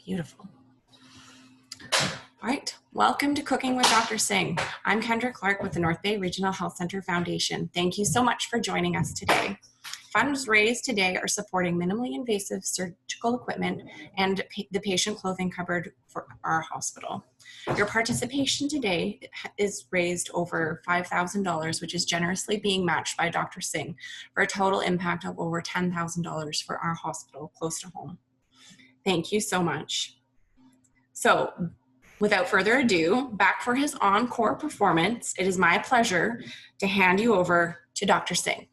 Beautiful. All right, welcome to Cooking with Dr. Singh. I'm Kendra Clark with the North Bay Regional Health Center Foundation. Thank you so much for joining us today. Funds raised today are supporting minimally invasive surgical equipment and the patient clothing cupboard for our hospital. Your participation today is raised over $5,000, which is generously being matched by Dr. Singh for a total impact of over $10,000 for our hospital close to home. Thank you so much. So, without further ado, back for his encore performance, it is my pleasure to hand you over to Dr. Singh.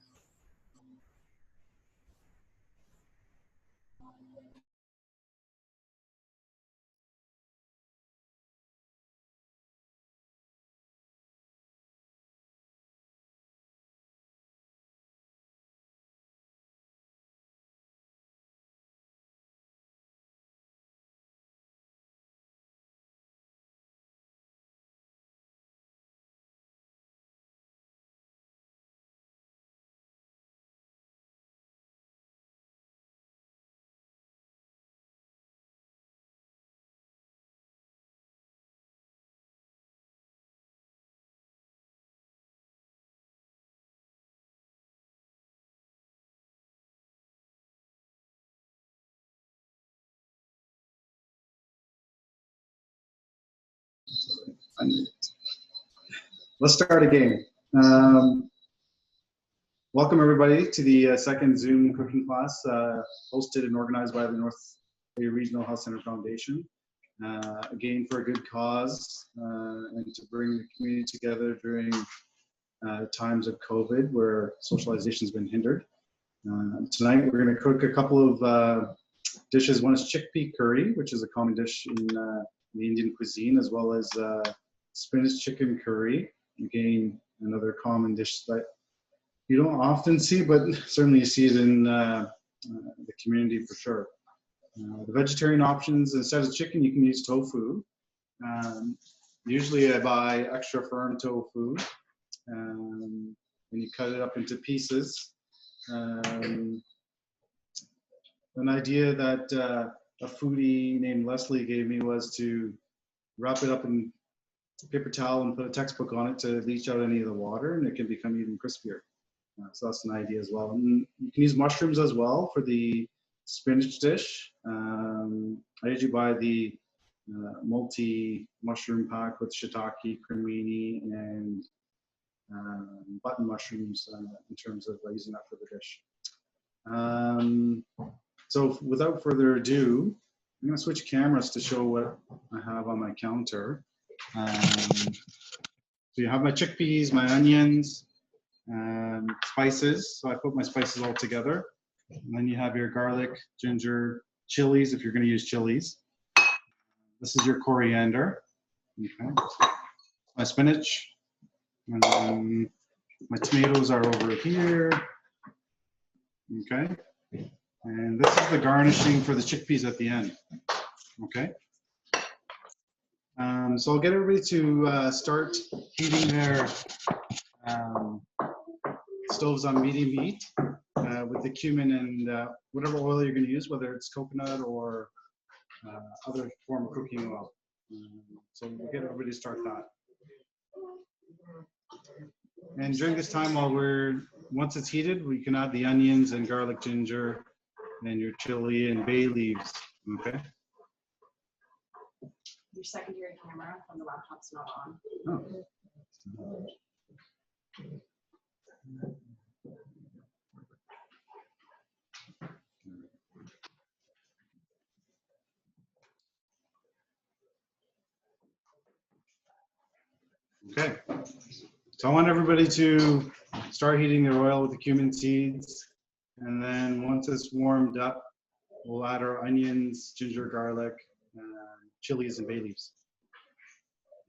Let's start again. Welcome everybody to the second Zoom cooking class hosted and organized by the North Bay Regional Health Center Foundation. Again, for a good cause and to bring the community together during times of COVID where socialization has been hindered. Tonight we're going to cook a couple of dishes. One is chickpea curry, which is a common dish in the Indian cuisine, as well as spinach chicken curry. Again, another common dish that you don't often see, but certainly you see it in the community for sure. The vegetarian options, instead of chicken, you can use tofu. Usually I buy extra firm tofu and you cut it up into pieces. An idea that a foodie named Leslie gave me was to wrap it up in paper towel and put a textbook on it to leach out any of the water, and it can become even crispier. So that's an idea as well. And you can use mushrooms as well for the spinach dish. I usually buy the multi-mushroom pack with shiitake, cremini, and button mushrooms in terms of using that for the dish. So without further ado, I'm going to switch cameras to show what I have on my counter. So you have my chickpeas, my onions, spices. So I put my spices all together. And then you have your garlic, ginger, chilies, if you're going to use chilies. This is your coriander. Okay. My spinach. And then my tomatoes are over here. Okay. And this is the garnishing for the chickpeas at the end. Okay. So I'll get everybody to start heating their stoves on medium heat with the cumin and whatever oil you're going to use, whether it's coconut or other form of cooking oil. So we'll get everybody to start that. And during this time, once it's heated, we can add the onions and garlic, ginger, and your chili and bay leaves. Okay. Your secondary camera on the laptop's not on. Oh. Okay, so I want everybody to start heating their oil with the cumin seeds, and then once it's warmed up, we'll add our onions, ginger, garlic, chilies, and bay leaves.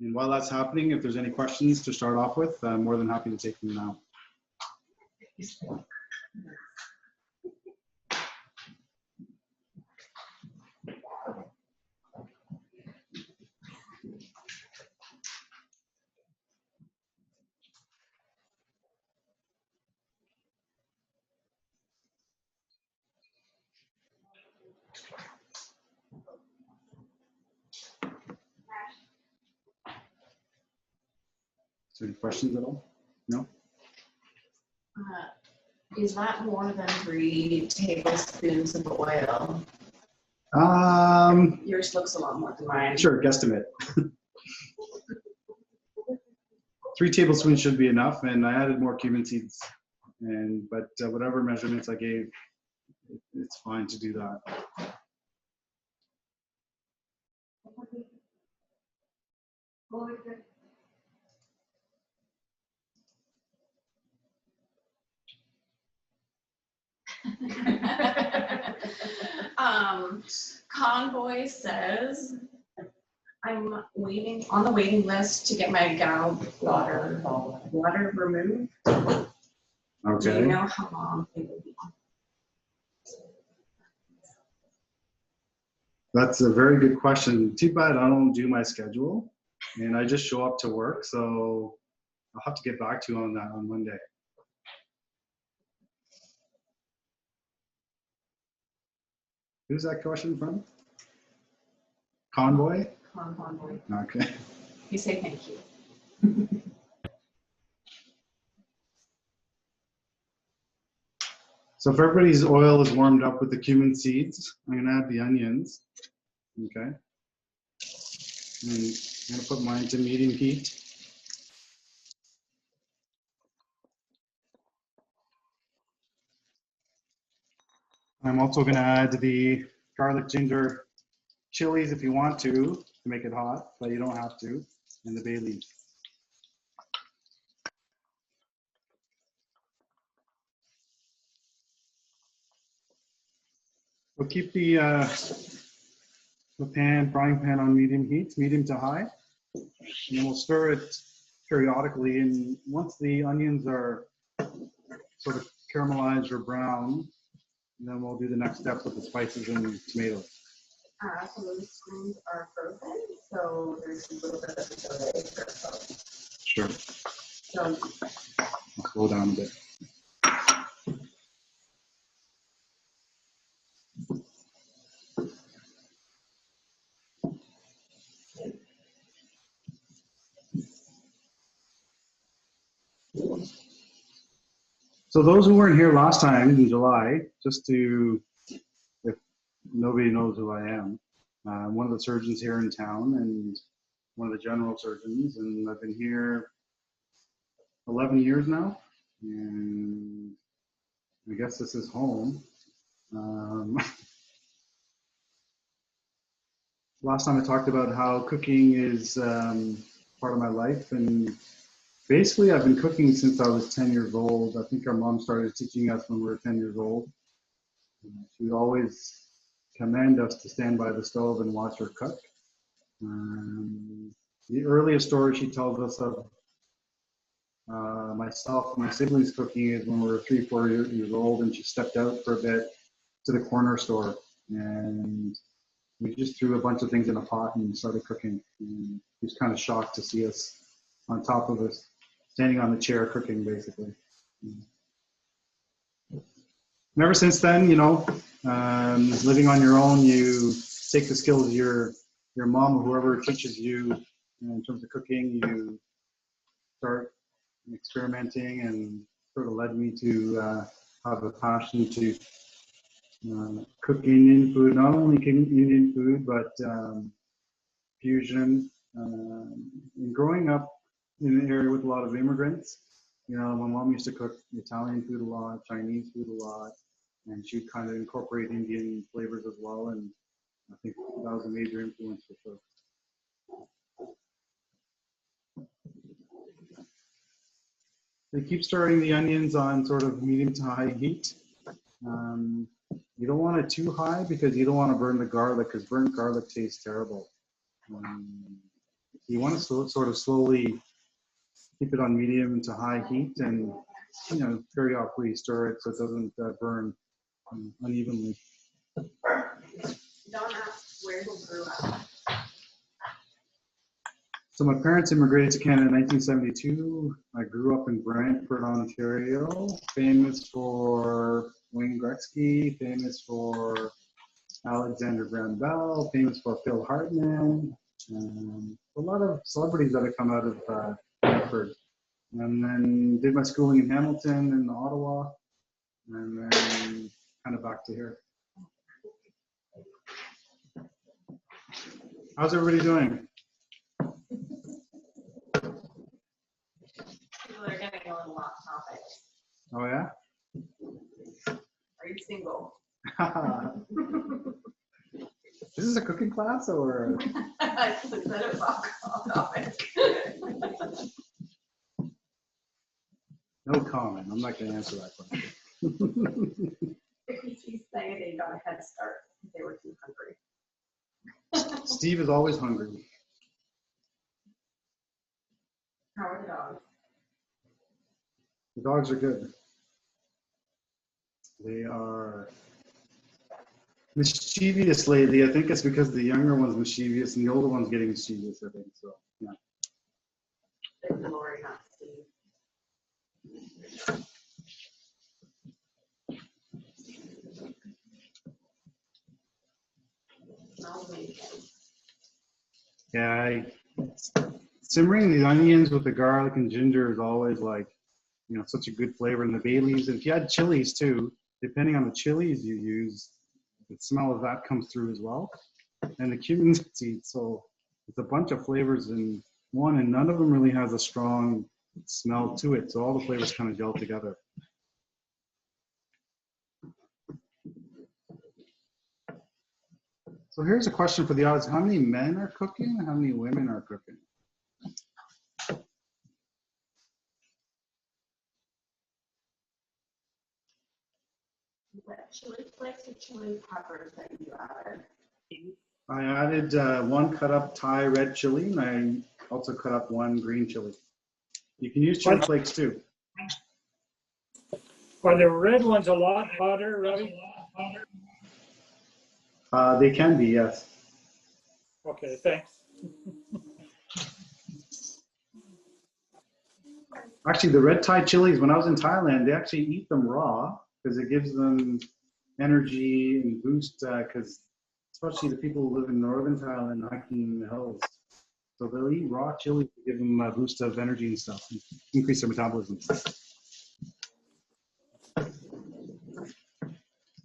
And while that's happening, if there's any questions to start off with, I'm more than happy to take them now. there any questions at all? No? Is that more than 3 tablespoons of oil? Yours looks a lot more than mine. Sure, guesstimate. 3 tablespoons should be enough, and I added more cumin seeds. But whatever measurements I gave, it's fine to do that. Convoy says, I'm waiting on the waiting list to get my gallbladder removed. Do you Okay. know how long it will be? That's a very good question. Too bad I don't do my schedule, and I just show up to work, so I'll have to get back to you on that on Monday. Who's that question from? Convoy? Convoy. Okay. You say thank you. So if everybody's oil is warmed up with the cumin seeds, I'm gonna add the onions. Okay. And I'm gonna put mine to medium heat. I'm also gonna add the garlic ginger chilies if you want to make it hot, but you don't have to, and the bay leaves. We'll keep the frying pan on medium heat, medium to high, and then we'll stir it periodically. And once the onions are sort of caramelized or brown, then we'll do the next step with the spices and tomatoes. So those screws are frozen, so there's a little bit of a delay for folks. Sure. So I'll slow down a bit. So those who weren't here last time in July, just to, if nobody knows who I am, one of the surgeons here in town and one of the general surgeons, and I've been here 11 years now, and I guess this is home. Last time I talked about how cooking is part of my life, and basically I've been cooking since I was 10 years old. I think our mom started teaching us when we were 10 years old. She would always command us to stand by the stove and watch her cook. The earliest story she tells us of myself and my siblings cooking is when we were 3, 4 years old, and she stepped out for a bit to the corner store, and we just threw a bunch of things in a pot and started cooking. And she was kind of shocked to see us on top of us, standing on the chair cooking, basically. And ever since then, you know, living on your own, you take the skills of your mom or whoever teaches you in terms of cooking. You start experimenting, and sort of led me to have a passion to cook Indian food, not only Indian food, but fusion. And growing up in an area with a lot of immigrants, you know, my mom used to cook Italian food a lot, Chinese food a lot, and she'd kind of incorporate Indian flavors as well. And I think that was a major influence for sure. They keep stirring the onions on sort of medium to high heat. You don't want it too high because you don't want to burn the garlic, because burnt garlic tastes terrible. You want to sort of slowly keep it on medium to high heat, and you know, periodically stir it so it doesn't burn unevenly. Don asked where he grew up. So my parents immigrated to Canada in 1972. I grew up in Brantford, Ontario, famous for Wayne Gretzky, famous for Alexander Graham Bell, famous for Phil Hartman. A lot of celebrities that have come out of Brantford. and then did my schooling in Hamilton and Ottawa, and then kind of back to here. How's everybody doing? People are getting a little off topic. Oh yeah? Are you single? This is a cooking class or? I said it was off topic. No comment. I'm not going to answer that question. She's saying they got a head start. They were too hungry. Steve is always hungry. How are the dogs? The dogs are good. They are mischievous lately. I think it's because the younger one's mischievous and the older one's getting mischievous, I think. So, yeah. It's Lori, not Steve. Smells amazing. Yeah, simmering the onions with the garlic and ginger is always like, you know, such a good flavor. And the bay leaves, and if you add chilies too, depending on the chilies you use, the smell of that comes through as well. And the cumin seeds, so it's a bunch of flavors in one, and none of them really has a strong smell to it. So all the flavors kind of gel together. So here's a question for the audience. How many men are cooking and how many women are cooking? What chili flakes or chili peppers that you added? I added one cut up Thai red chili, and I also cut up one green chili. You can use chili flakes too. Are the red ones a lot hotter, Ravi? They can be, yes. Okay, thanks. Actually, the red Thai chilies, when I was in Thailand, they actually eat them raw because it gives them energy and boost, because especially the people who live in northern Thailand, hiking in the hills. So they'll eat raw chili to give them a boost of energy and stuff, and increase their metabolism.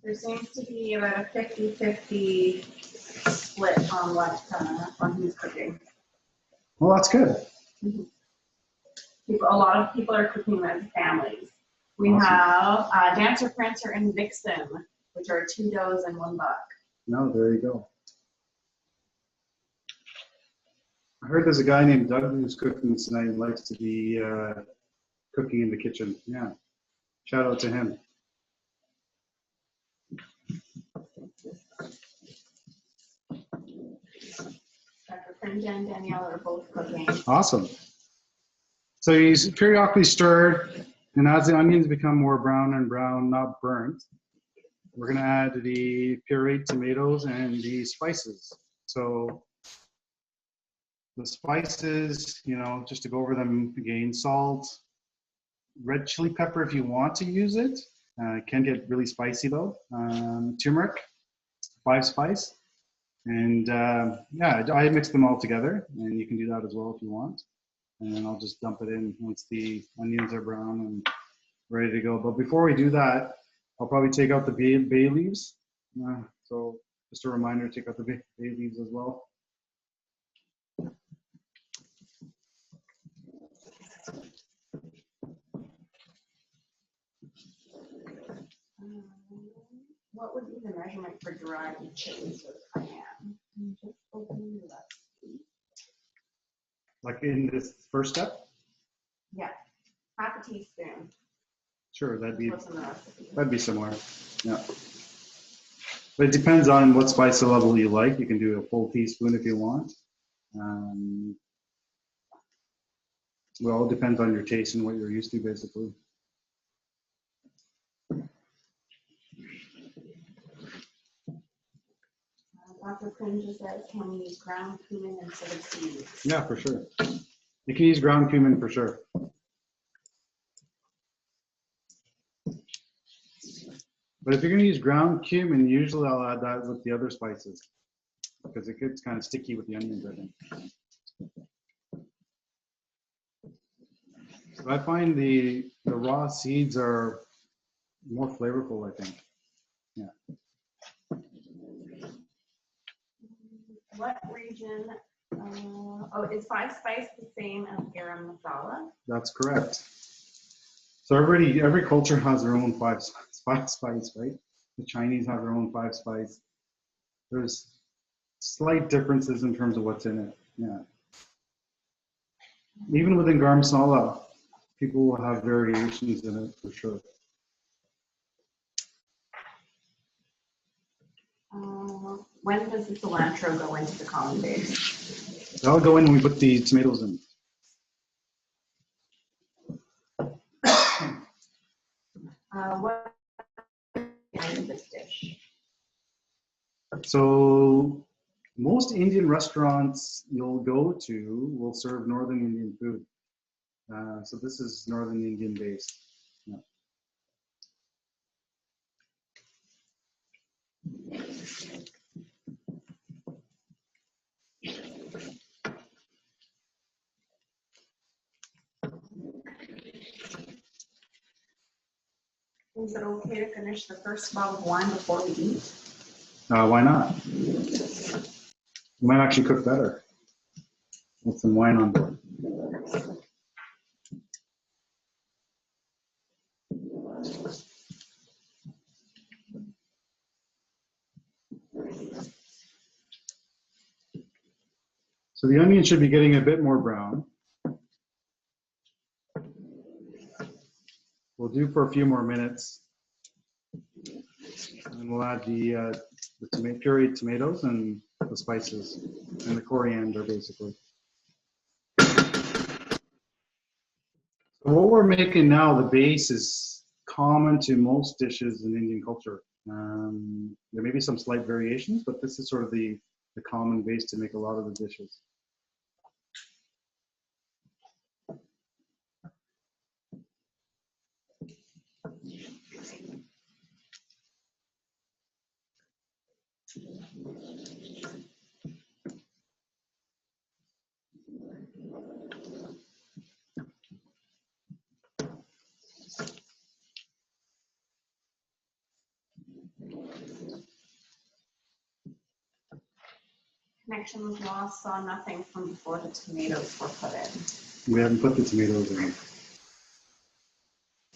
There seems to be about a 50-50 split on on who's cooking. Well, that's good. A lot of people are cooking as families. We Awesome. have Dancer, Prancer, and Vixen, which are 2 does and 1 buck. No, there you go. I heard there's a guy named Doug who's cooking tonight and likes to be cooking in the kitchen. Yeah. Shout out to him. Dr. Fringe and Danielle are both cooking. Awesome. So you periodically stir, and as the onions become more brown and brown, not burnt, we're going to add the pureed tomatoes and the spices. So the spices, you know, just to go over them again: salt, red chili pepper if you want to use it. It can get really spicy though. Turmeric, 5 spice, and yeah, I mix them all together, and you can do that as well if you want. And then I'll just dump it in once the onions are brown and ready to go. But before we do that, I'll probably take out the bay leaves. So just a reminder, take out the bay leaves as well. What would be the measurement for dry chilies with cayenne? Just open it up. Like in this first step? Yeah, half a teaspoon. Sure, that'd be What's in the recipe? similar. Yeah. But it depends on what spice level you like. You can do a full teaspoon if you want. Well, it depends on your taste and what you're used to, basically. Dr. Pringe says, can we use ground cumin instead of seeds? Yeah, for sure. You can use ground cumin for sure. But if you're going to use ground cumin, usually I'll add that with the other spices because it gets kind of sticky with the onions, I think. I find the raw seeds are more flavorful, I think. Yeah. What region? Oh, is 5 spice the same as garam masala? That's correct. So every culture has their own five spice, right? The Chinese have their own 5 spice. There's slight differences in terms of what's in it. Yeah. Even within garam masala, people will have variations in it for sure. When does the cilantro go into the common base? That'll go in when we put the tomatoes in. What is this dish? So most Indian restaurants you'll go to will serve Northern Indian food. So this is Northern Indian based. Yeah. Is it okay to finish the first bottle of wine before we eat? Why not? You might actually cook better with some wine on board. So the onion should be getting a bit more brown. We'll do for a few more minutes. And we'll add the pureed tomatoes and the spices and the coriander, basically. So what we're making now, the base is common to most dishes in Indian culture. There may be some slight variations, but this is sort of the common base to make a lot of the dishes. Connection was lost, saw nothing from before the tomatoes were put in. We haven't put the tomatoes in.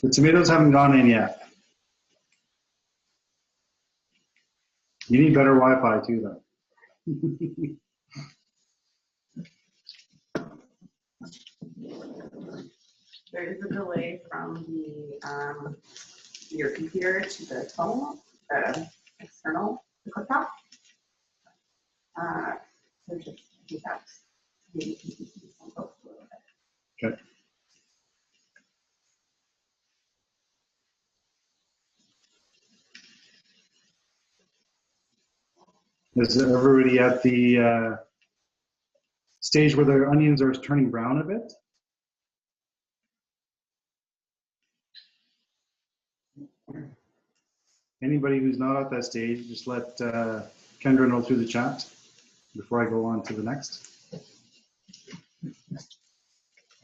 The tomatoes haven't gone in yet. You need better Wi-Fi too, though. There is a delay from the your computer to the phone, the external cooktop. So just do that. Maybe confuse some folks a little bit. Okay. Is everybody at the stage where the onions are turning brown a bit? Anybody who's not at that stage, just let Kendra know through the chat before I go on to the next.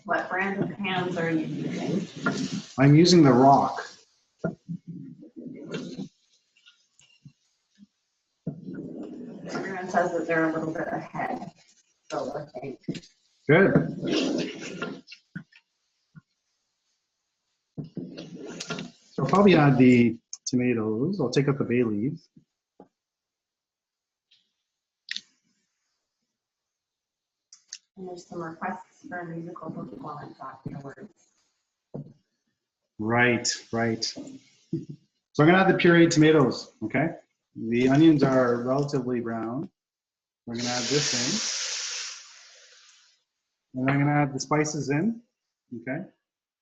What brand of pans are you using? I'm using the Rock. Everyone says that they're a little bit ahead, so I think. Good. So I'll probably add the tomatoes. I'll take out the bay leaves. And there's some requests for a musical book while I'm talking afterwards. Right, right. So I'm gonna add the pureed tomatoes, okay? The onions are relatively brown. We're gonna add this in. And I'm gonna add the spices in, okay?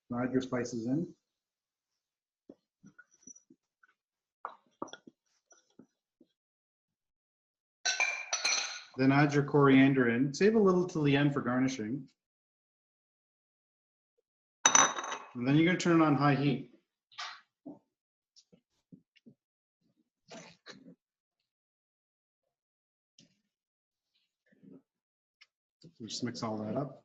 So add your spices in. Then add your coriander in. Save a little till the end for garnishing. And then you're gonna turn it on high heat. Just mix all that up.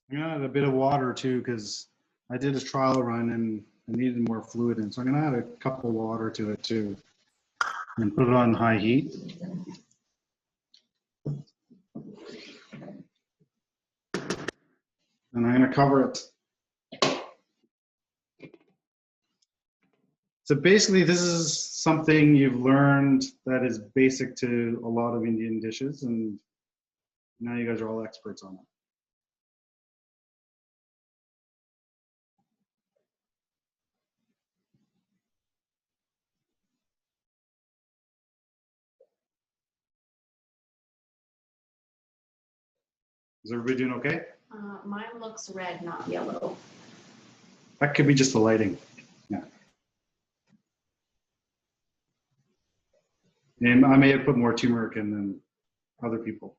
I'm gonna add a bit of water too, because I did a trial run and I needed more fluid in. So I'm gonna add a cup of water to it too. And put it on high heat. And I'm gonna cover it. So basically this is something you've learned that is basic to a lot of Indian dishes, and now you guys are all experts on it. Is everybody doing okay? Mine looks red, not yellow. That could be just the lighting. Yeah. And I may have put more turmeric in than other people.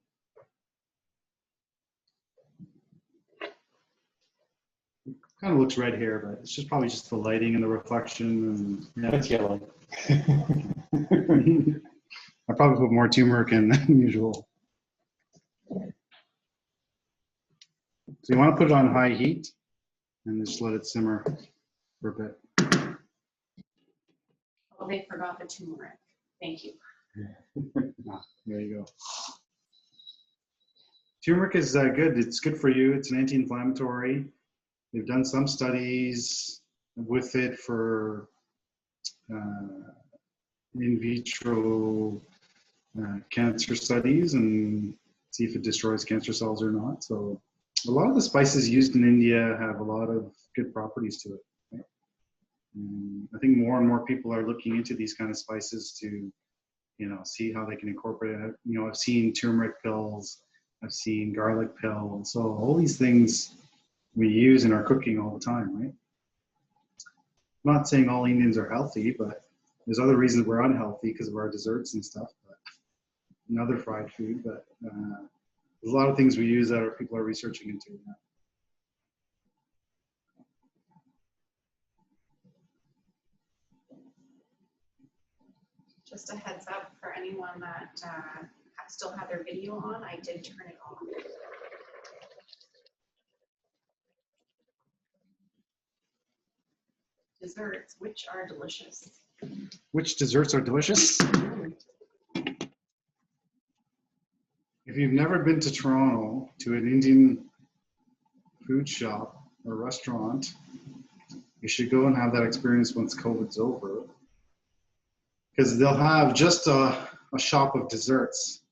Kind of looks red here, but it's just probably just the lighting and the reflection. And yeah. It's yellow. I probably put more turmeric in than usual. So you want to put it on high heat and just let it simmer for a bit. Oh, they forgot the turmeric. Thank you. There you go. Turmeric is good. It's good for you. It's an anti-inflammatory. They've done some studies with it for in vitro cancer studies and see if it destroys cancer cells or not. So a lot of the spices used in India have a lot of good properties to it. Right? I think more and more people are looking into these kind of spices to, see how they can incorporate it. I've seen turmeric pills, I've seen garlic pills. So all these things we use in our cooking all the time, right? I'm not saying all Indians are healthy, but there's other reasons we're unhealthy because of our desserts and stuff, and other fried food. But there's a lot of things we use that people are researching into now. Just a heads up for anyone that still had their video on, I did turn it on. Desserts, which are delicious. Which desserts are delicious? If you've never been to Toronto to an Indian food shop or restaurant, you should go and have that experience once COVID's over. Because they'll have just a shop of desserts,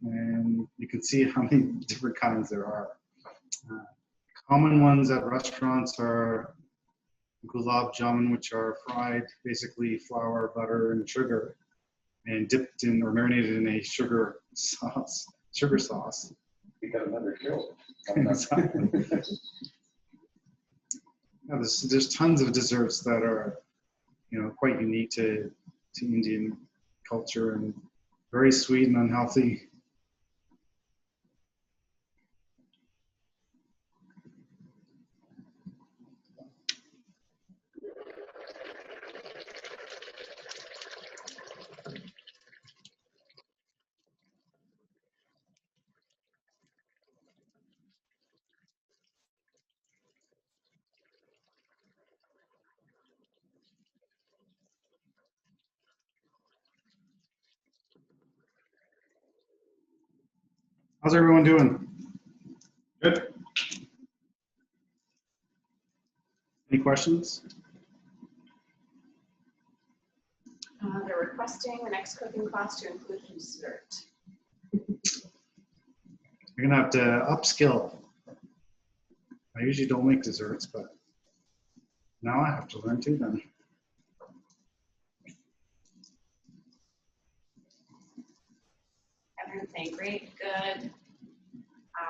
and you can see how many different kinds there are. Common ones at restaurants are gulab jamun, which are fried, basically flour, butter, and sugar, and dipped in or marinated in a sugar sauce. We got another kill. Yeah, there's tons of desserts that are, quite unique to Indian culture and very sweet and unhealthy. How's everyone doing? Good. Any questions? They're requesting the next cooking class to include dessert. You're gonna have to upskill. I usually don't make desserts, but now I have to learn to then. Everyone saying great, good.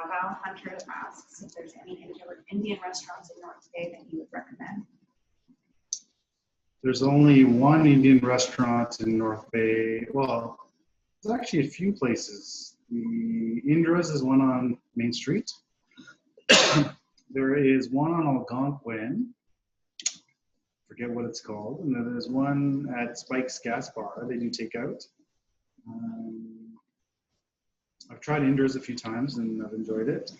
Val Hunter asks if there's any Indian restaurants in North Bay that you would recommend. There's only one Indian restaurant in North Bay. Well, there's actually a few places. The Indra's is one on Main Street. There is one on Algonquin. Forget what it's called. And then there's one at Spike's Gas Bar. They do takeout. I've tried Indra's a few times and I've enjoyed it.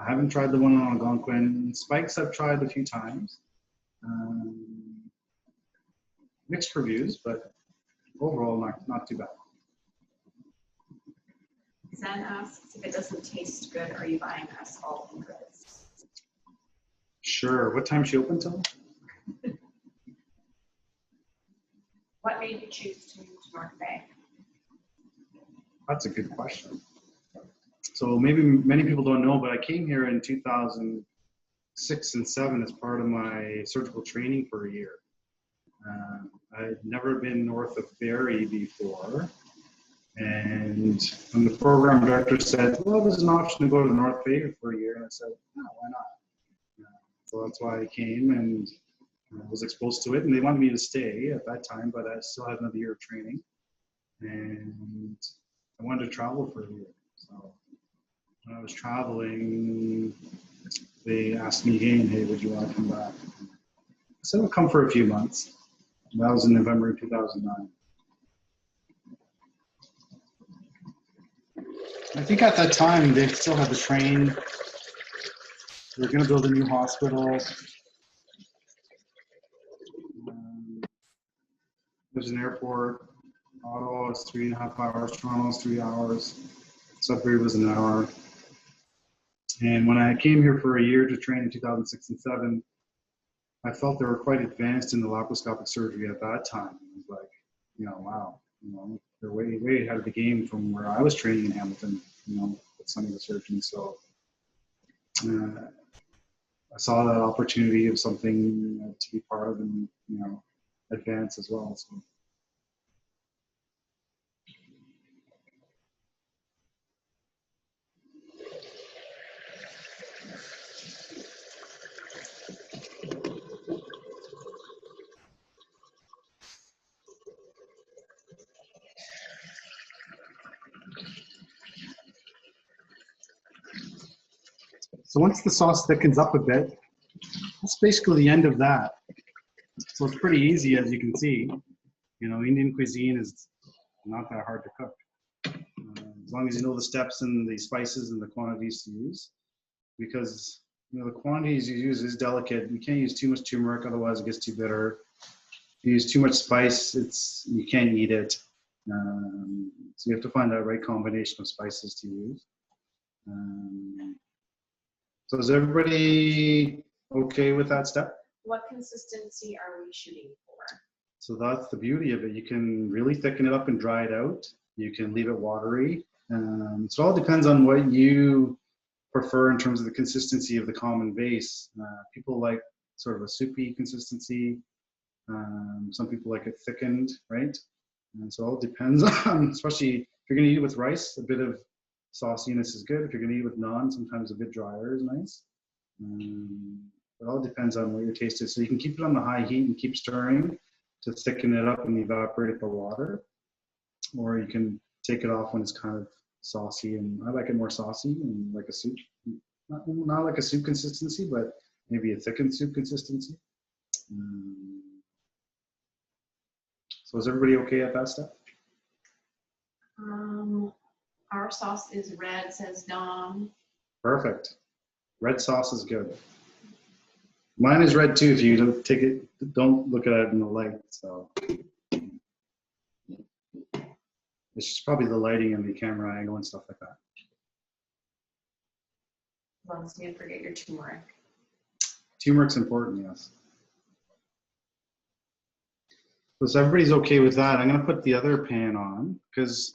I haven't tried the one on Algonquin. Spikes I've tried a few times. Mixed reviews, but overall not too bad. Zen asks, if it doesn't taste good, are you buying us all in goods? Sure. What time she open till? What made you choose to move to North Bay? That's a good question. So maybe many people don't know, but I came here in 2006 and 7 as part of my surgical training for a year. I'd never been north of Barrie before. And when the program director said, well, there's an option to go to the North Bay for a year. And I said, no, why not? So that's why I came and was exposed to it. And they wanted me to stay at that time, but I still had another year of training. And I wanted to travel for a year. So when I was traveling, they asked me again, hey, would you want to come back? I said, I'll come for a few months. And that was in November 2009. I think at that time, they still had the train. They were going to build a new hospital. There's an airport. Ottawa is 3.5 hours. Toronto is 3 hours. Sudbury was an hour. And when I came here for a year to train in 2006 and 7, I felt they were quite advanced in the laparoscopic surgery at that time. It was like, wow, they're way, way ahead of the game from where I was training in Hamilton, with some of the surgeons. So I saw that opportunity of something to be part of and, advance as well. So. So once the sauce thickens up a bit, that's basically the end of that. So it's pretty easy, as you can see. Indian cuisine is not that hard to cook. As long as you know the steps and the spices and the quantities to use. Because, the quantities you use is delicate. You can't use too much turmeric, otherwise it gets too bitter. If you use too much spice, you can't eat it. So you have to find that right combination of spices to use. So is everybody okay with that step? What consistency are we shooting for? So that's the beauty of it. You can really thicken it up and dry it out. You can leave it watery. So it all depends on what you prefer in terms of the consistency of the common base. People like sort of a soupy consistency. Some people like it thickened, right? And so it all depends on, especially if you're going to eat it with rice, a bit of sauciness is good. If you're going to eat with naan, sometimes a bit drier is nice. It all depends on what your taste is. So you can keep it on the high heat and keep stirring to thicken it up and evaporate the water. Or you can take it off when it's kind of saucy, and I like it more saucy and like a soup. Not like a soup consistency, but maybe a thickened soup consistency. So is everybody okay at that step? Our sauce is red, says Dom. Perfect. Red sauce is good. Mine is red too. If you don't look at it in the light. So it's just probably the lighting and the camera angle and stuff like that. As long as you didn't forget your turmeric. Turmeric's important, yes. So everybody's okay with that. I'm going to put the other pan on because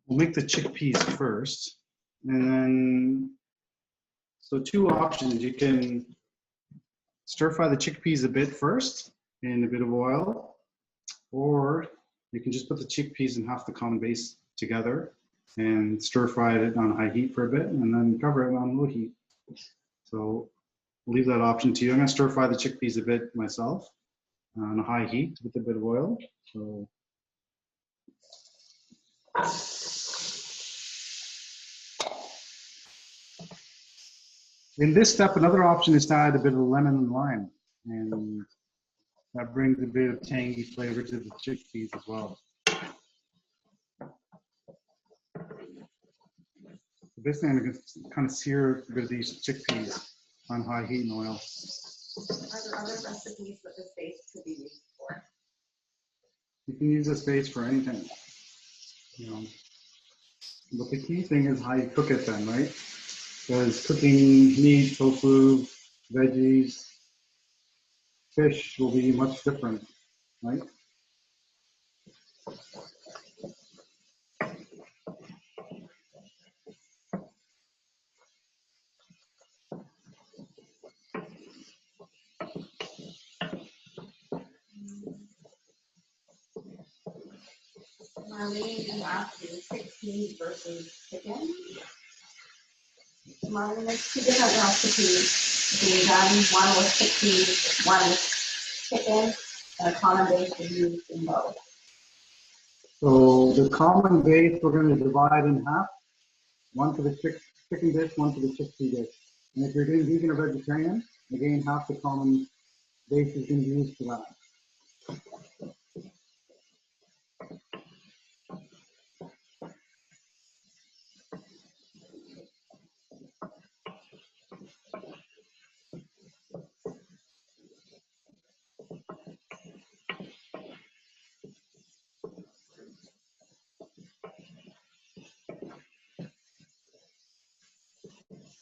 we'll make the chickpeas first. And then, so two options. You can stir fry the chickpeas a bit first in a bit of oil, or you can just put the chickpeas and half the common base together and stir fry it on high heat for a bit and then cover it on low heat. So we'll leave that option to you. I'm going to stir fry the chickpeas a bit myself on a high heat with a bit of oil. So in this step, another option is to add a bit of lemon and lime, and that brings a bit of tangy flavor to the chickpeas as well. Basically, I'm going to kind of sear a bit of these chickpeas on high heat and oil. Are there other recipes that this base could be used for? You can use this base for anything. You know, but the key thing is how you cook it then, right? Because cooking meat, tofu, veggies, fish will be much different, right? Marlene is asking chickpeas versus chicken. Marlene, there's two different recipes being done. One with chickpeas, one with chicken, and a common base is used in both. So the common base we're going to divide in half. One for the chicken dish, one for the chickpea dish. And if you're doing vegan or vegetarian, again, half the common base is going to be used for that.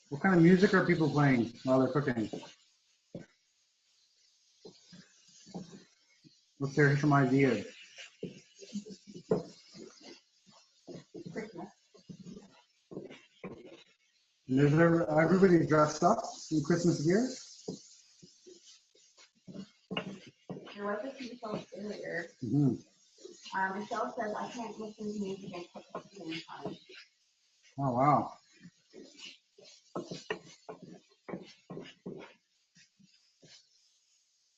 What kind of music are people playing while they're cooking? Let's hear some ideas. And is there everybody dressed up in Christmas gear? There was a few folks earlier. Mm-hmm. Michelle says, I can't listen to music and cook at the same time. Oh, wow.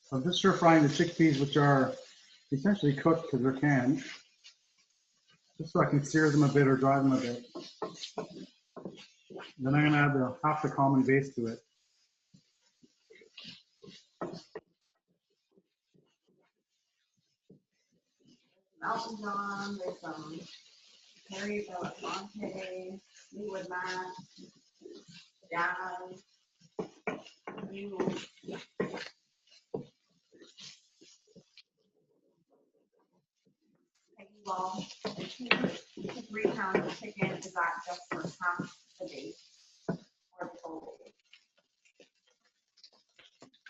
So I'm just stir frying the chickpeas, which are essentially cooked because they're canned, just so I can sear them a bit or dry them a bit. Then I'm going to add half the common base to it. Elton John, there's some Harry Belafonte, Fleetwood Mac, Jazz, you. Well, 2 to 3 pounds of chicken, is that just for half the base or the full base?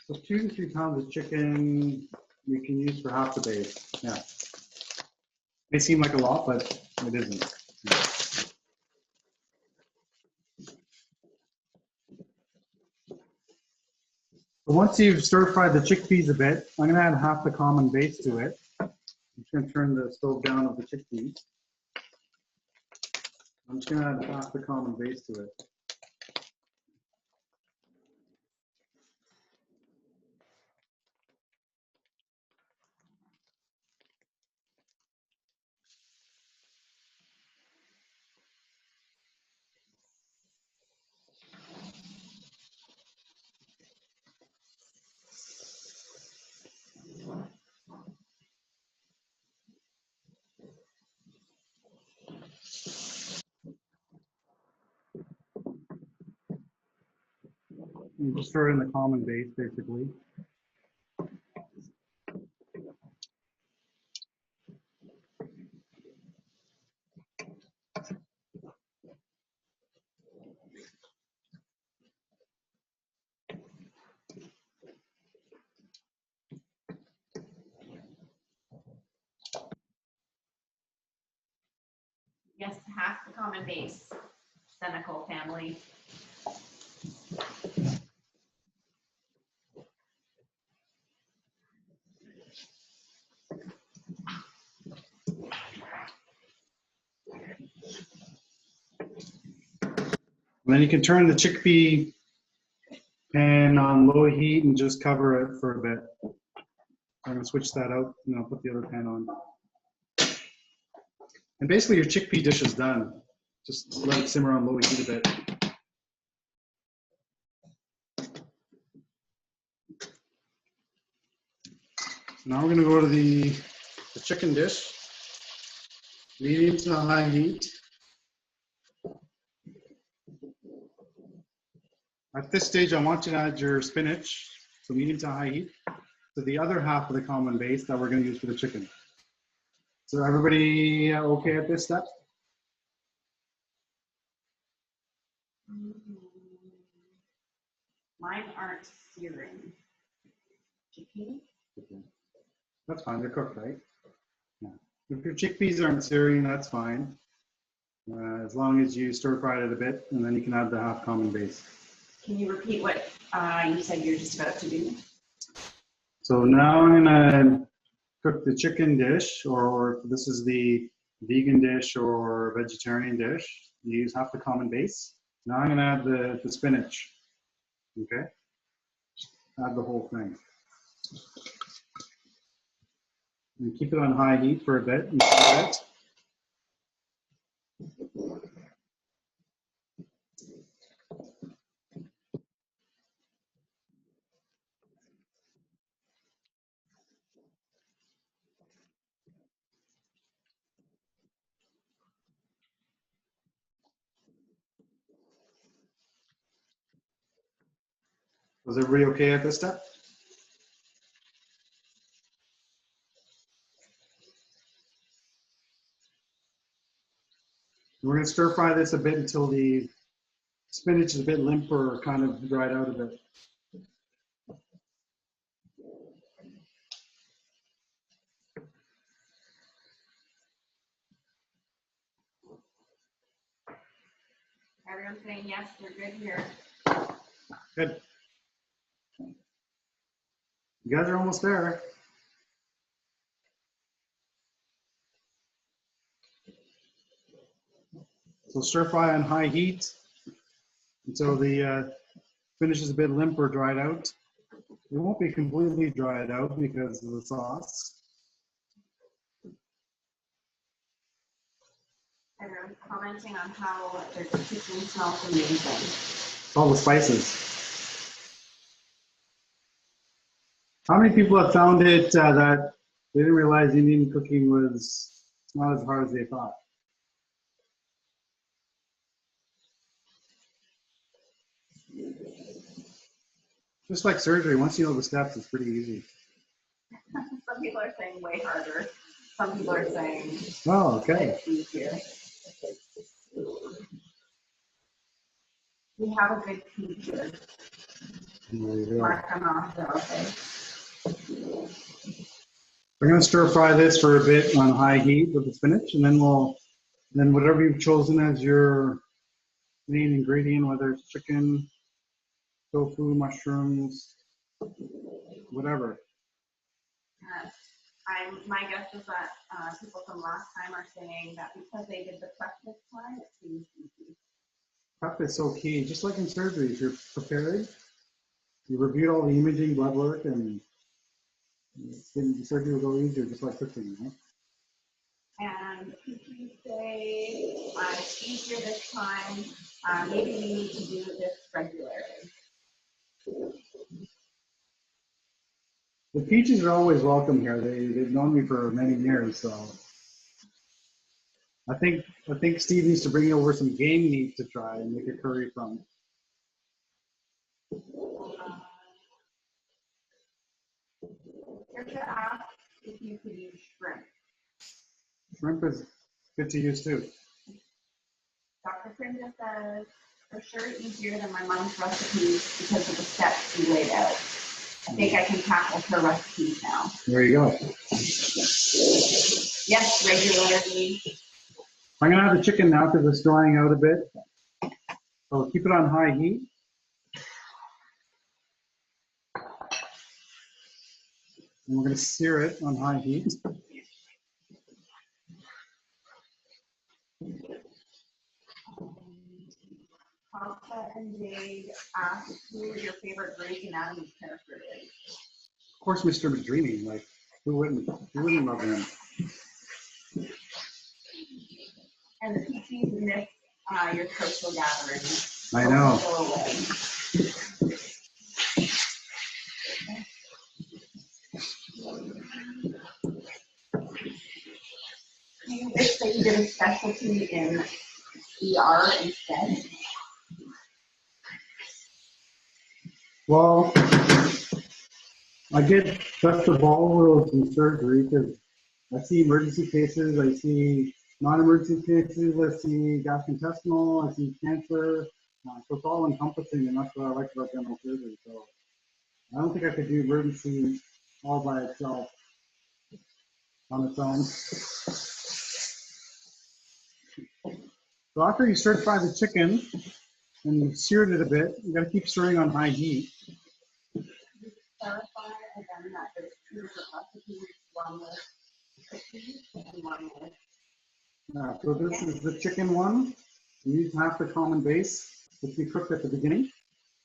So 2 to 3 pounds of chicken you can use for half the base. Yeah. May seem like a lot, but it isn't. So once you've stir fried the chickpeas a bit, I'm going to add half the common base to it. I'm just going to turn the stove down of the chickpeas. I'm just going to add half the common base to it. And just stir in the common base, basically. Yes, half the common base, Senecal family. And then you can turn the chickpea pan on low heat and just cover it for a bit. I'm going to switch that out and I'll put the other pan on. And basically your chickpea dish is done. Just let it simmer on low heat a bit. Now we're going to go to the chicken dish, medium to high heat. At this stage, I want you to add your spinach, so medium to high heat, to the other half of the common base that we're going to use for the chicken. So everybody okay at this step? Mine aren't searing. Chickpea? That's fine, they're cooked, right? Yeah. If your chickpeas aren't searing, that's fine. As long as you stir fry it a bit, and then you can add the half common base. Can you repeat what you said you're just about to do? So now I'm gonna cook the chicken dish, or if this is the vegan dish or vegetarian dish, you use half the common base. Now I'm gonna add the spinach, okay? Add the whole thing. And keep it on high heat for a bit. And stir it. Was everybody okay at this step? We're going to stir fry this a bit until the spinach is a bit limper or kind of dried out a bit. Everyone's saying yes, we're good here. Good. You guys are almost there. So stir fry on high heat until the spinach is a bit limper, dried out. It won't be completely dried out because of the sauce. Everyone's commenting on how their chicken smells amazing. It's all the spices. How many people have found it that they didn't realize Indian cooking was not as hard as they thought? Just like surgery, once you know the steps, it's pretty easy. Some people are saying way harder. Some people are saying Oh, okay. it's easier. We have a good teacher. There you go. Mark them off, they're okay. We're going to stir fry this for a bit on high heat with the spinach, and then then whatever you've chosen as your main ingredient, whether it's chicken, tofu, mushrooms, whatever. My guess is that people from last time are saying that because they did the prep this time, it seems easy. Prep is so key. Just like in surgery, if you're prepared, you reviewed all the imaging, blood work, and the surgery will go easier, just like cooking, right? And if you say it's easier this time, maybe we need to do this regularly. The peaches are always welcome here. They've known me for many years, so I think Steve needs to bring over some game meat to try and make a curry from. Here's to ask if you could use shrimp. Shrimp is good to use too. Dr. Prinda says, for sure easier than my mom's recipes because of the steps you laid out. I think I can tackle her recipes now. There you go. Yes, regularly. I'm gonna add the chicken now because it's drying out a bit. So keep it on high heat. And we're gonna sear it on high heat. Pasta and Jade asked who your favorite Grey's Anatomy character is. Of course, Mr. Madrini, like who wouldn't love him? And the PTs miss your social gathering. I know. Go away. Do you wish that you did a specialty in ER instead? Well, I get best of all worlds in surgery because I see emergency cases, I see non-emergency cases, I see gastrointestinal, I see cancer. So it's all encompassing, and that's what I like about general surgery. So I don't think I could do emergency all by itself, on its own. So after you stir fry the chicken and you seared it a bit, you gotta keep stirring on high heat. Clarify again that there's two different recipes, one with chickpeas and one with. So this is the chicken one. You use half the common base, which we cooked at the beginning.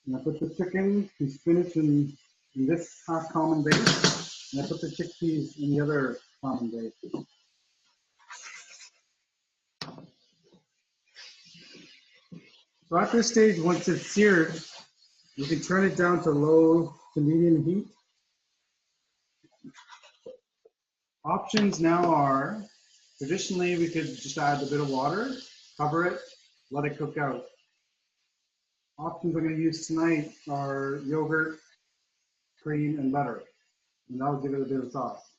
And I put the chicken and spinach in this half common base, and I put the chickpeas in the other common base. So at this stage, once it's seared, you can turn it down to low to medium heat. Options now are, traditionally we could just add a bit of water, cover it, let it cook out. Options I'm going to use tonight are yogurt, cream, and butter, and that'll give it a bit of sauce.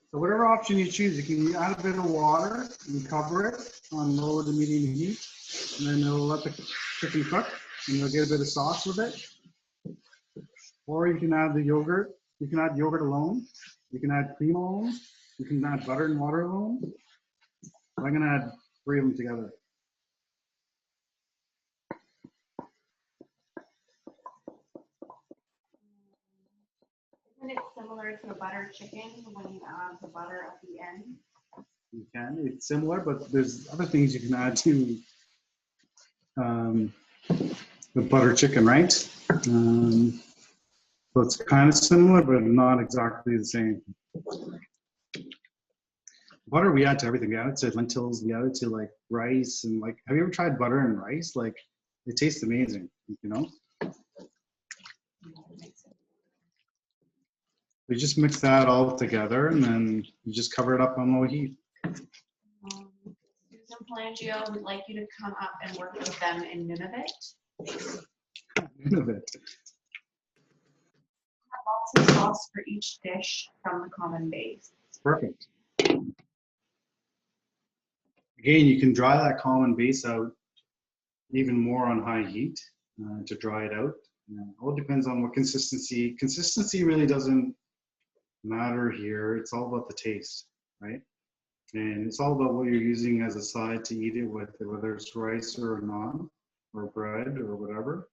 So whatever option you choose, you can add a bit of water and cover it on low to medium heat, and then it'll let the chicken cook, and you'll get a bit of sauce with it. Or you can add the yogurt. You can add yogurt alone. You can add cream alone. You can add butter and water alone. I'm going to add 3 of them together. Isn't it similar to a buttered chicken when you add the butter at the end? You can. It's similar, but there's other things you can add to the butter chicken, right? So it's kind of similar, but not exactly the same. Butter we add to everything. We add it to lentils. We add it to like rice and like. Have you ever tried butter and rice? Like, it tastes amazing. You know. We just mix that all together, and then you just cover it up on low heat. Susan Palangio would like you to come up and work with them in Nunavut. Nunavut. Have lots of sauce for each dish from the common base. Perfect. Again, you can dry that common base out even more on high heat to dry it out. All depends on what consistency. Consistency really doesn't matter here. It's all about the taste, right? And it's all about what you're using as a side to eat it with, whether it's rice or naan or bread or whatever.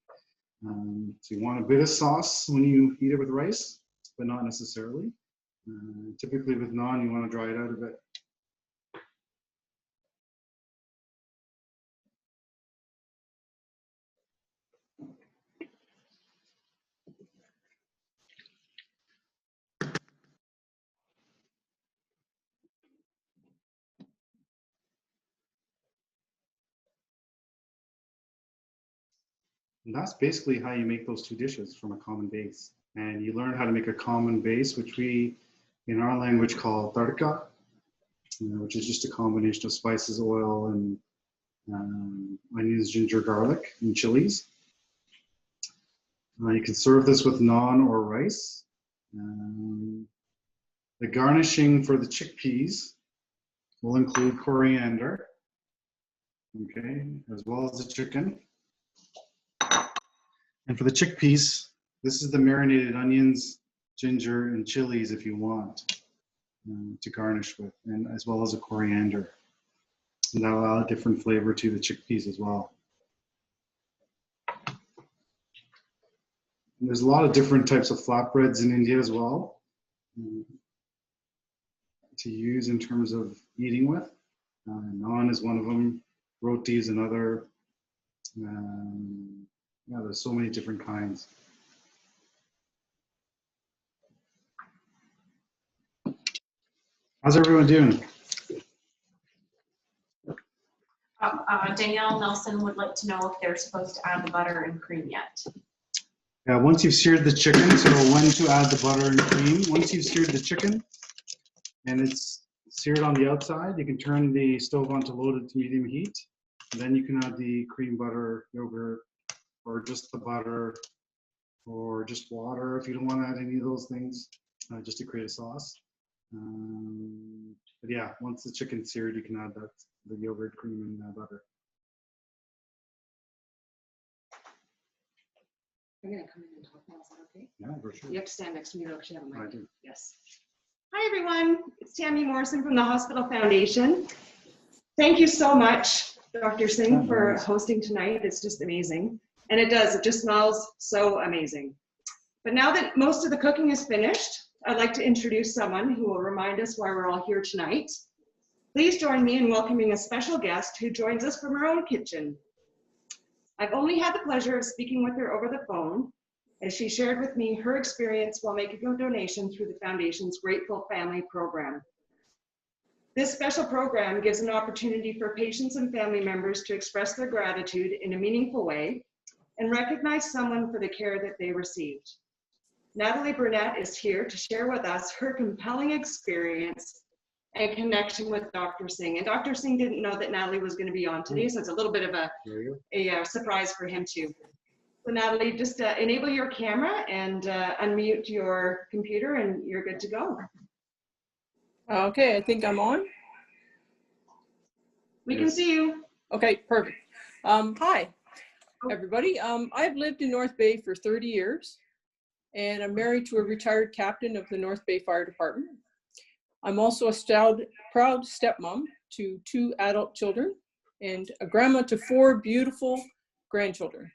So you want a bit of sauce when you eat it with rice, but not necessarily. Typically with naan, you want to dry it out a bit. And that's basically how you make those 2 dishes from a common base. And you learn how to make a common base, which we, in our language, call tadka, which is just a combination of spices, oil, and onions, ginger, garlic, and chilies. You can serve this with naan or rice. The garnishing for the chickpeas will include coriander, okay, as well as the chicken. And for the chickpeas, this is the marinated onions, ginger, and chilies if you want to garnish with, and as well as a coriander. And that will add a different flavor to the chickpeas as well. And there's a lot of different types of flatbreads in India as well to use in terms of eating with. Naan is one of them. Roti is another. Yeah, there's so many different kinds. How's everyone doing? Danielle Nelson would like to know if they're supposed to add the butter and cream yet. Yeah, once you've seared the chicken, so when to add the butter and cream. Once you've seared the chicken and it's seared on the outside. You can turn the stove on to loaded to medium heat. And then you can add the cream, butter, yogurt, or just the butter, or just water if you don't want to add any of those things, just to create a sauce. But yeah, once the chicken's seared, you can add the yogurt, cream, and butter. I'm gonna come in and talk now, is that okay? Yeah, for sure. You have to stand next to me though, because you have a I mic. do. Yes. Hi, everyone. It's Tammy Morrison from the Hospital Foundation. Thank you so much, Dr. Singh, for hosting tonight. It's just amazing. And it just smells so amazing. But now that most of the cooking is finished, I'd like to introduce someone who will remind us why we're all here tonight. Please join me in welcoming a special guest who joins us from her own kitchen. I've only had the pleasure of speaking with her over the phone, as she shared with me her experience while making a donation through the Foundation's Grateful Family Program. This special program gives an opportunity for patients and family members to express their gratitude in a meaningful way and recognize someone for the care that they received. Natalie Burnett is here to share with us her compelling experience and connection with Dr. Singh. And Dr. Singh didn't know that Natalie was going to be on today, so it's a little bit of a surprise for him too. So Natalie, just enable your camera and unmute your computer and you're good to go. Okay, I think I'm on. We can see you. Okay, perfect. Hi, everybody. I've lived in North Bay for 30 years, and I'm married to a retired captain of the North Bay Fire Department. I'm also a proud stepmom to 2 adult children and a grandma to 4 beautiful grandchildren.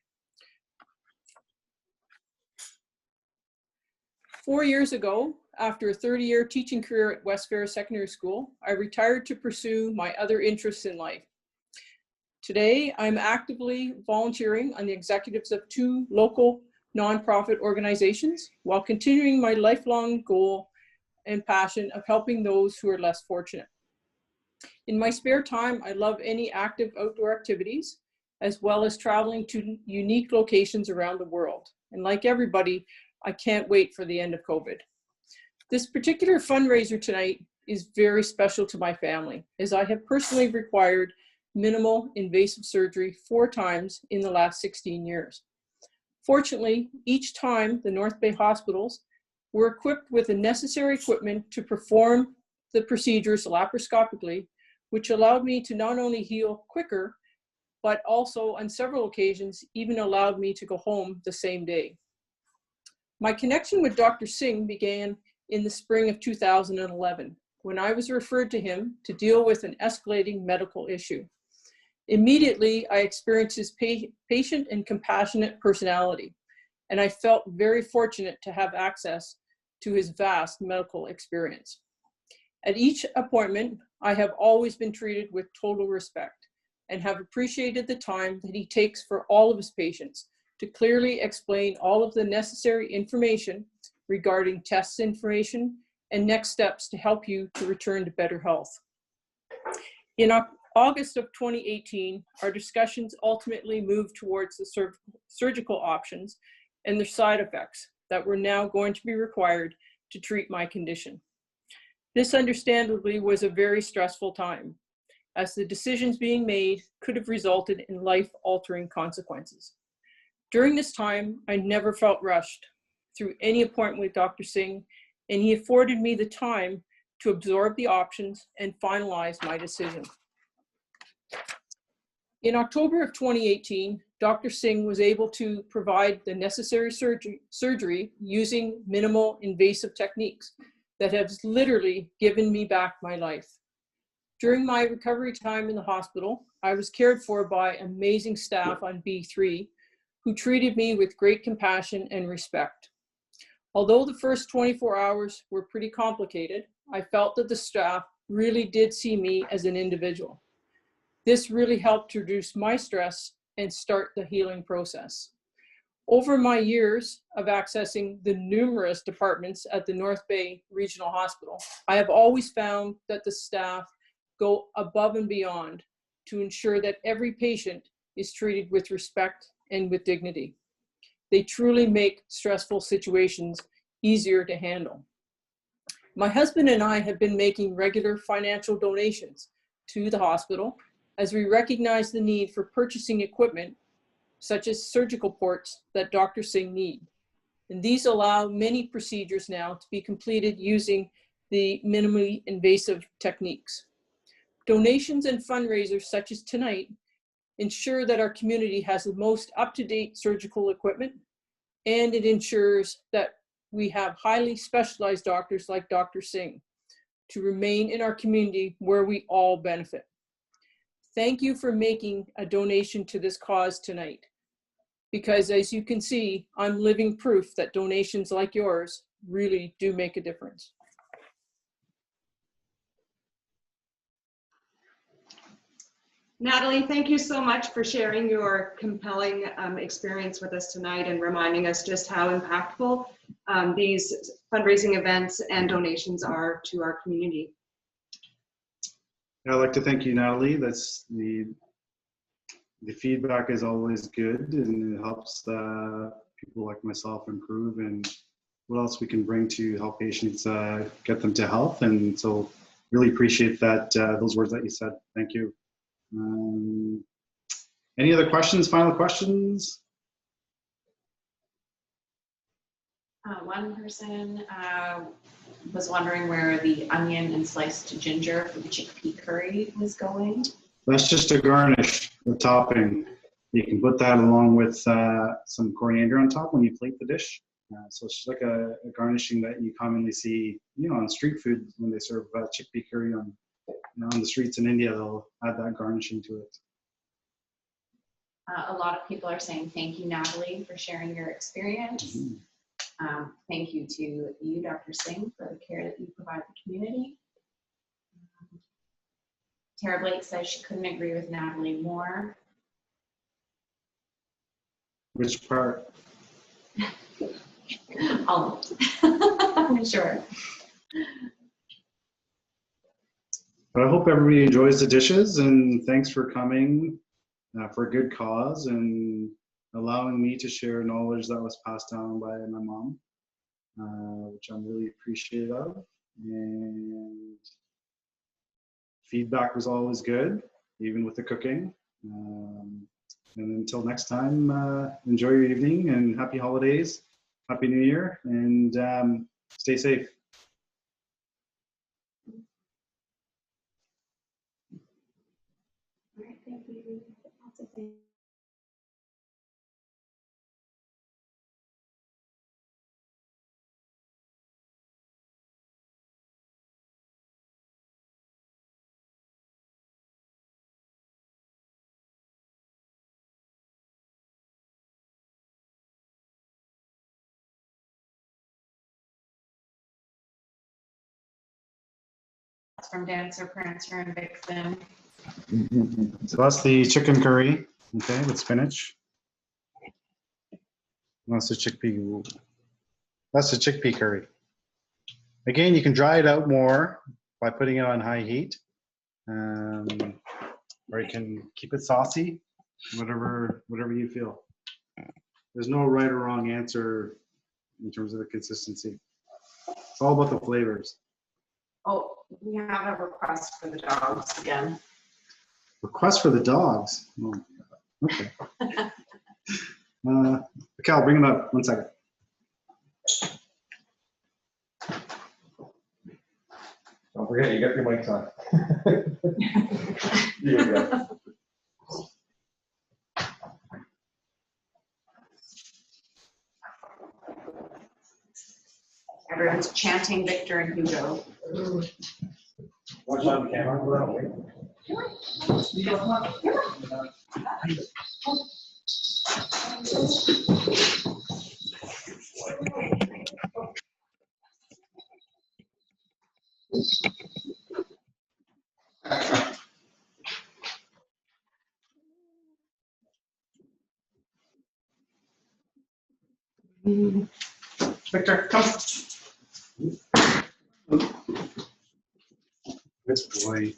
4 years ago, after a 30-year teaching career at West Ferris Secondary School, I retired to pursue my other interests in life. Today, I'm actively volunteering on the executives of 2 local nonprofit organizations while continuing my lifelong goal and passion of helping those who are less fortunate. In my spare time, I love any active outdoor activities, as well as traveling to unique locations around the world. And like everybody, I can't wait for the end of COVID. This particular fundraiser tonight is very special to my family, as I have personally required minimal invasive surgery 4 times in the last 16 years. Fortunately, each time the North Bay hospitals were equipped with the necessary equipment to perform the procedures laparoscopically, which allowed me to not only heal quicker, but also on several occasions even allowed me to go home the same day. My connection with Dr. Singh began in the spring of 2011, when I was referred to him to deal with an escalating medical issue. Immediately, I experienced his patient and compassionate personality, and I felt very fortunate to have access to his vast medical experience. At each appointment, I have always been treated with total respect and have appreciated the time that he takes for all of his patients to clearly explain all of the necessary information regarding tests information and next steps to help you to return to better health. In August of 2018, our discussions ultimately moved towards the surgical options and their side effects that were now going to be required to treat my condition. This understandably was a very stressful time, as the decisions being made could have resulted in life-altering consequences. During this time, I never felt rushed through any appointment with Dr. Singh, and he afforded me the time to absorb the options and finalize my decision. In October of 2018, Dr. Singh was able to provide the necessary surgery using minimal invasive techniques that have literally given me back my life. During my recovery time in the hospital, I was cared for by amazing staff on B3 who treated me with great compassion and respect. Although the first 24 hours were pretty complicated, I felt that the staff really did see me as an individual. This really helped to reduce my stress and start the healing process. Over my years of accessing the numerous departments at the North Bay Regional Hospital, I have always found that the staff go above and beyond to ensure that every patient is treated with respect and with dignity. They truly make stressful situations easier to handle. My husband and I have been making regular financial donations to the hospital as we recognize the need for purchasing equipment such as surgical ports that Dr. Singh need. And these allow many procedures now to be completed using the minimally invasive techniques. Donations and fundraisers such as tonight ensure that our community has the most up-to-date surgical equipment, and it ensures that we have highly specialized doctors like Dr. Singh to remain in our community where we all benefit. Thank you for making a donation to this cause tonight, because as you can see, I'm living proof that donations like yours really do make a difference. Natalie, thank you so much for sharing your compelling experience with us tonight and reminding us just how impactful these fundraising events and donations are to our community. I'd like to thank you, Natalie. That's the feedback is always good, and it helps people like myself improve and what else we can bring to help patients get them to health. And so really appreciate that, those words that you said. Thank you. Any other questions, final questions? One person was wondering where the onion and sliced ginger for the chickpea curry was going. That's just a garnish, the topping. You can put that along with some coriander on top when you plate the dish. So it's just like a garnishing that you commonly see, on street food when they serve chickpea curry on the streets in India. They'll add that garnishing to it. A lot of people are saying thank you, Natalie, for sharing your experience. Mm-hmm. Thank you to you, Dr. Singh, for the care that you provide the community. Tara Blake says she couldn't agree with Natalie more. Which part? All of it. Sure. But I hope everybody enjoys the dishes, and thanks for coming for a good cause and allowing me to share knowledge that was passed down by my mom, which I'm really appreciative of. And feedback was always good, even with the cooking. And until next time, enjoy your evening and happy holidays, happy New Year, and stay safe. All right, thank you. Lots of things. From Dancer, Prancer, and Vixen. So that's the chicken curry, okay, with spinach. That's the chickpea. That's the chickpea curry. Again, you can dry it out more by putting it on high heat, or you can keep it saucy, whatever you feel. There's no right or wrong answer in terms of the consistency. It's all about the flavors. Oh, we have a request for the dogs again. Request for the dogs. Oh, okay. Cal, bring them up. 1 second. Don't forget, you got your mics on. Yeah. Everyone's chanting Victor and Hugo. Watch on the camera. We're on wait. Victor, come. This boy.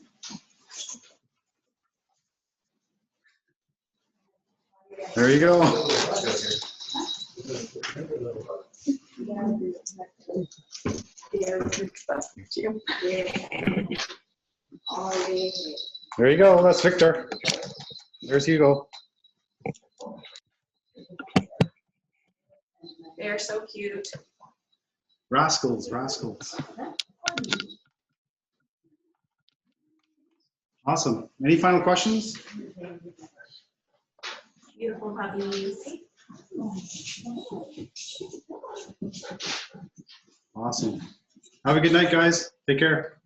There you go. There you go. That's Victor. There's Hugo. They're so cute. Rascals, rascals. Awesome. Any final questions? Beautiful puppies. Awesome. Have a good night, guys. Take care.